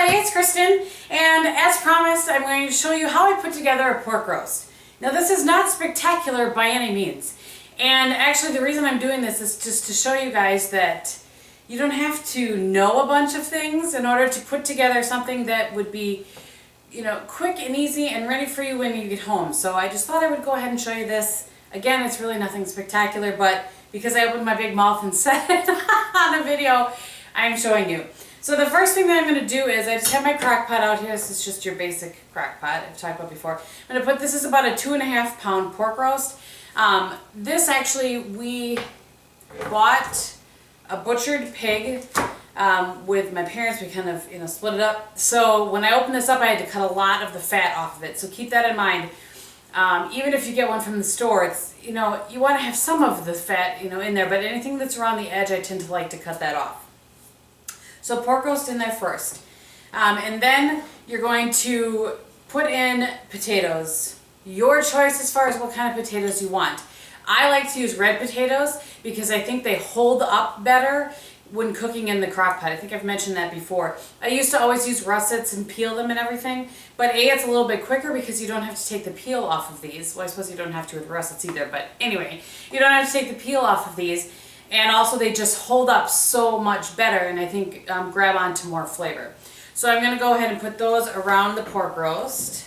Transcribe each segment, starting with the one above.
everybody, it's Kristin, and as promised, I'm going to show you how I put together a pork roast. Now this is not spectacular by any means, and actually the reason I'm doing this is just to show you guys that you don't have to know a bunch of things in order to put together something that would be, you know, quick and easy and ready for you when you get home. So I just thought I would go ahead and show you this. Again, it's really nothing spectacular, but because I opened my big mouth and said it on a video, I'm showing you. So the first thing that I'm going to do is I just have my crock pot out here. This is just your basic crock pot I've talked about before. I'm going to put, this is about a 2.5 pound pork roast. This actually, we bought a butchered pig with my parents. We kind of, split it up. So when I opened this up, I had to cut a lot of the fat off of it. So keep that in mind. Even if you get one from the store, it's, you want to have some of the fat, in there, but anything that's around the edge, I tend to like to cut that off. So pork roast in there first. And then you're going to put in potatoes. Your choice as far as what kind of potatoes you want. I like to use red potatoes because I think they hold up better when cooking in the crock pot. I think I've mentioned that before. I used to always use russets and peel them and everything, but it's a little bit quicker because you don't have to take the peel off of these. Well, I suppose you don't have to with russets either, but anyway, you don't have to take the peel off of these. And also they just hold up so much better and I think grab onto more flavor. So I'm going to go ahead and put those around the pork roast.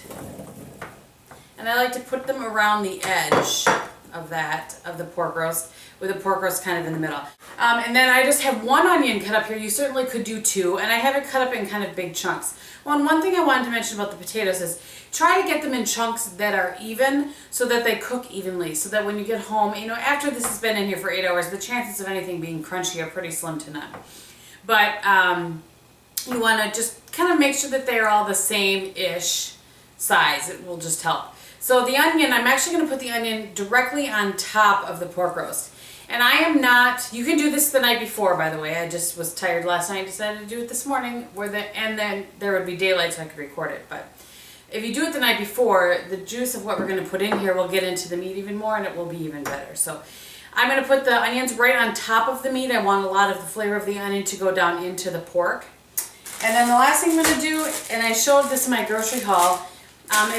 And I like to put them around the edge of the pork roast, with the pork roast kind of in the middle. And then I just have one onion cut up here. You certainly could do two, and I have it cut up in kind of big chunks. Well, and one thing I wanted to mention about the potatoes is try to get them in chunks that are even so that they cook evenly, so that when you get home, after this has been in here for 8 hours, the chances of anything being crunchy are pretty slim to none. But you want to just kind of make sure that they're all the same-ish size. It will just help. So the onion, I'm actually going to put the onion directly on top of the pork roast. And I am not, you can do this the night before, by the way. I just was tired last night and decided to do it this morning, and then there would be daylight so I could record it. But if you do it the night before, the juice of what we're going to put in here will get into the meat even more and it will be even better. So I'm going to put the onions right on top of the meat. I want a lot of the flavor of the onion to go down into the pork. And then the last thing I'm going to do, and I showed this in my grocery haul, I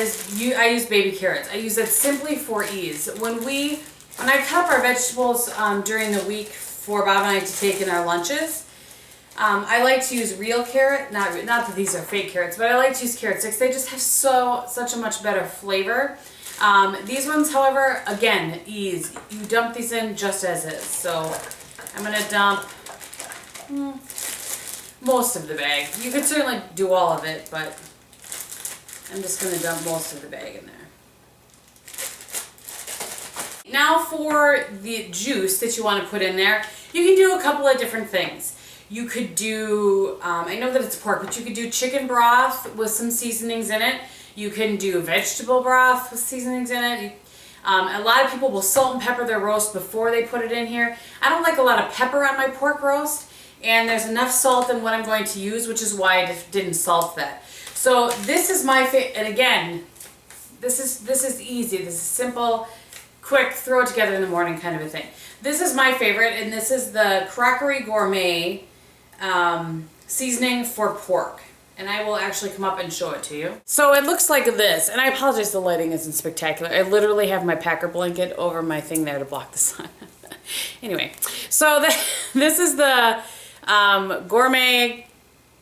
use baby carrots. I use it simply for ease. When I cut up our vegetables during the week for Bob and I to take in our lunches, I like to use real carrot, not that these are fake carrots, but I like to use carrot sticks. They just have such a much better flavor. These ones, however, again, ease. You dump these in just as is. So I'm going to dump most of the bag. You could certainly do all of it, but I'm just going to dump most of the bag in there. Now for the juice that you want to put in there, you can do a couple of different things. You could do, I know that it's pork, but you could do chicken broth with some seasonings in it. You can do vegetable broth with seasonings in it. A lot of people will salt and pepper their roast before they put it in here. I don't like a lot of pepper on my pork roast, and there's enough salt in what I'm going to use, which is why I didn't salt that. So this is my favorite, and again, this is easy. This is simple, quick, throw it together in the morning kind of a thing. This is my favorite, and this is the Cookery Gourmet seasoning for pork. And I will actually come up and show it to you. So it looks like this, and I apologize the lighting isn't spectacular. I literally have my Packer blanket over my thing there to block the sun. Anyway, so this is the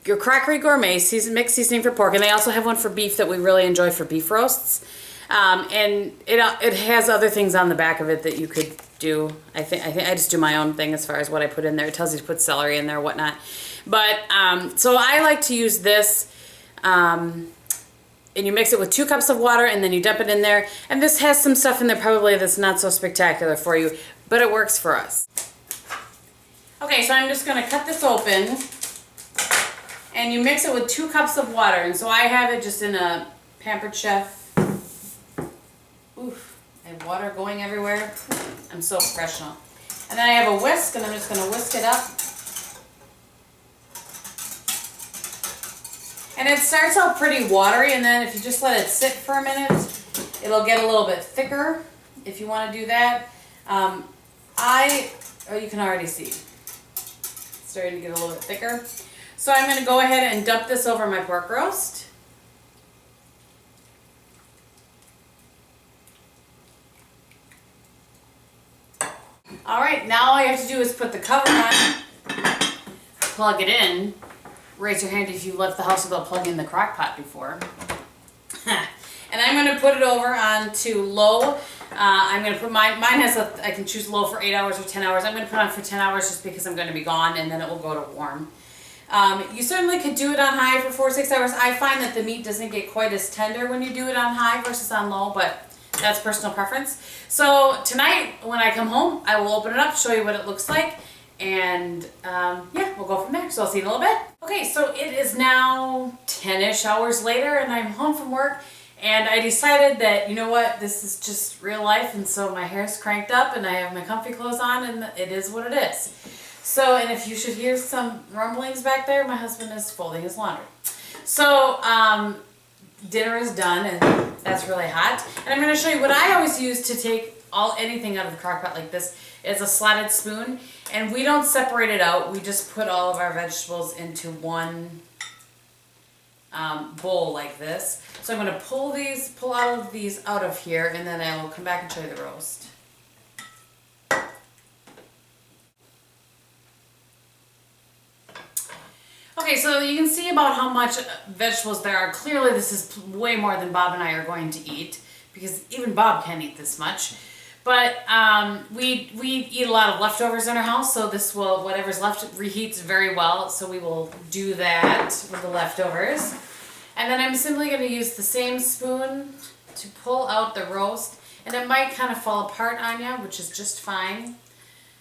your Cookery Gourmet mixed seasoning for pork, and they also have one for beef that we really enjoy for beef roasts. And it has other things on the back of it that you could do. I think I just do my own thing as far as what I put in there. It tells you to put celery in there, whatnot. But so I like to use this, and you mix it with 2 cups of water, and then you dump it in there. And this has some stuff in there probably that's not so spectacular for you, but it works for us. Okay, so I'm just going to cut this open. And you mix it with 2 cups of water. And so I have it just in a Pampered Chef. Oof, I have water going everywhere. I'm so professional. And then I have a whisk, and I'm just going to whisk it up. And it starts out pretty watery, and then if you just let it sit for a minute, it'll get a little bit thicker if you want to do that. Oh, you can already see. It's starting to get a little bit thicker. So I'm going to go ahead and dump this over my pork roast. Alright, now all you have to do is put the cover on, plug it in. Raise your hand if you left the house without plugging in the crock pot before. And I'm going to put it over onto low. I'm going to put mine has I can choose low for 8 hours or 10 hours. I'm going to put on for 10 hours just because I'm going to be gone, and then it will go to warm. You certainly could do it on high for 4 or 6 hours. I find that the meat doesn't get quite as tender when you do it on high versus on low, but that's personal preference. So tonight when I come home, I will open it up, show you what it looks like, and yeah, we'll go from there. So I'll see you in a little bit. Okay, so it is now 10-ish hours later, and I'm home from work. And I decided that, you know what, this is just real life, and so my hair's cranked up and I have my comfy clothes on, and it is what it is. So, and if you should hear some rumblings back there, my husband is folding his laundry. So, dinner is done, and that's really hot. And I'm going to show you what I always use to take anything out of the crock pot like this. It's a slotted spoon, and we don't separate it out. We just put all of our vegetables into one bowl like this. So I'm going to pull all of these out of here, and then I will come back and show you the roast. Okay, so you can see about how much vegetables there are. Clearly this is way more than Bob and I are going to eat, because even Bob can't eat this much. But we eat a lot of leftovers in our house, so this will, whatever's left reheats very well, so we will do that with the leftovers. And then I'm simply going to use the same spoon to pull out the roast, and it might kind of fall apart on you, which is just fine.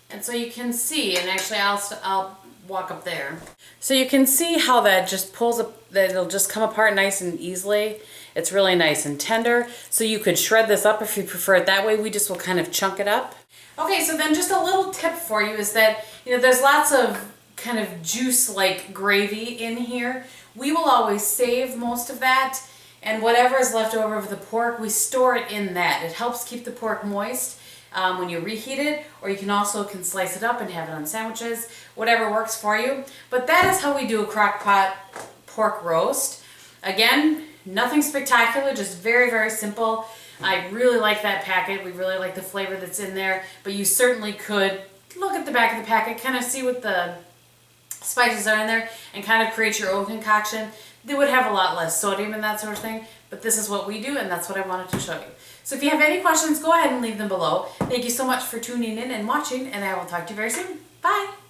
And so you can see, and actually I'll walk up there. So you can see how that just pulls up, that it'll just come apart nice and easily. It's really nice and tender. So you could shred this up if you prefer it that way. We just will kind of chunk it up. Okay, so then just a little tip for you is that, you know, there's lots of kind of juice-like gravy in here. We will always save most of that, and whatever is left over of the pork, we store it in that. It helps keep the pork moist when you reheat it, or you can also slice it up and have it on sandwiches, whatever works for you. But that is how we do a crock pot pork roast. Again, nothing spectacular, just very, very simple. I really like that packet. We really like the flavor that's in there, but you certainly could look at the back of the packet, kind of see what the spices are in there, and kind of create your own concoction. They would have a lot less sodium and that sort of thing, but this is what we do, and that's what I wanted to show you. So if you have any questions, go ahead and leave them below. Thank you so much for tuning in and watching, and I will talk to you very soon. Bye!